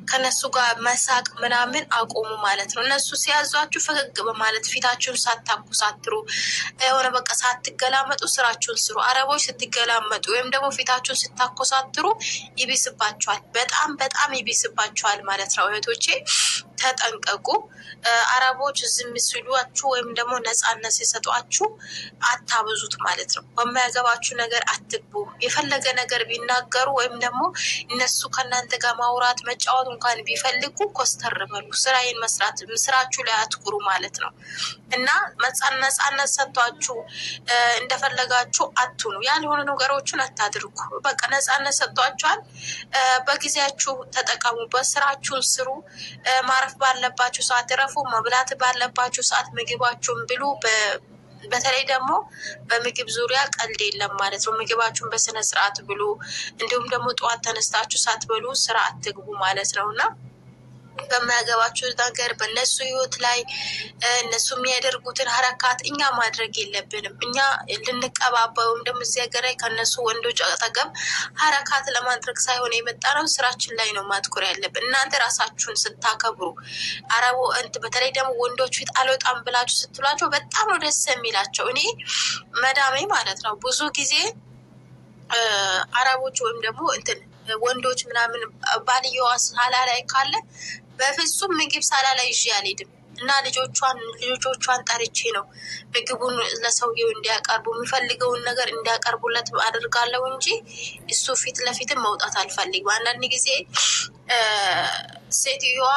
ከነሱ ጋር መሳቅ ምናምን አቆሙ ማለት ነው። እነሱ ሲያዟችሁ ፈገግ በማለት ፊታችሁን ሳታኩሳትሩ የሆነ በቃ ሳትገላመጡ ስራችሁን ስሩ። አረቦች ስትገላመጡ ወይም ደግሞ ፊታችሁን ስታኮሳትሩ ይቢስባችኋል፣ በጣም በጣም ይቢስባችኋል ማለት ነው። እህቶቼ ተጠንቀቁ። አረቦች ዝም ሲሏችሁ ወይም ደግሞ ነፃነት ሲሰጧችሁ አታብዙት ማለት ነው። በማያገባችሁ ነገር አትግቡ። የፈለገ ነገር ቢናገሩ ወይም ደግሞ እነሱ ከእናንተ ጋር ማውራት መጫወት እንኳን ቢፈልጉ ኮስተር በሉ። ስራዬን መስራት ስራችሁ ላይ አትኩሩ ማለት ነው። እና ነፃነት ሰጥቷችሁ እንደፈለጋችሁ አትሁኑ። ያልሆነ ነገሮችን አታድርጉ። በቃ ነፃነት ሰጥቷችኋል፣ በጊዜያችሁ ተጠቀሙበት። ስራችሁን ስሩ። ማረፍ ባለባችሁ ሰዓት ረፉ። መብላት ባለባችሁ ሰዓት ምግባችሁን ብሉ። በተለይ ደግሞ በምግብ ዙሪያ ቀልድ የለም ማለት ነው። ምግባችሁን በስነ ስርዓት ብሉ። እንዲሁም ደግሞ ጠዋት ተነስታችሁ ሳትበሉ ስራ አትግቡ ማለት ነው እና በማያገባችሁ ነገር በእነሱ ህይወት ላይ እነሱ የሚያደርጉትን ሀረካት እኛ ማድረግ የለብንም። እኛ ልንቀባባ ወይም ደግሞ እዚህ ሀገር ላይ ከእነሱ ወንዶች አጠገብ ሀረካት ለማድረግ ሳይሆን የመጣ ነው። ስራችን ላይ ነው ማትኮር ያለብን። እናንተ ራሳችሁን ስታከብሩ አረቦ በተለይ ደግሞ ወንዶች ፊት አልወጣም ብላችሁ ስትሏቸው በጣም ነው ደስ የሚላቸው። እኔ መዳሜ ማለት ነው ብዙ ጊዜ አረቦች ወይም ደግሞ ወንዶች ምናምን ባልየዋ ሳላ ላይ ካለ በፍጹም ምግብ ሳላ ላይ ይዤ አልሄድም እና ልጆቿን ጠርቼ ነው ምግቡን ለሰውየው እንዲያቀርቡ የሚፈልገውን ነገር እንዲያቀርቡለት አድርጋለሁ እንጂ እሱ ፊት ለፊትም መውጣት አልፈልግም። አንዳንድ ጊዜ ሴትዮዋ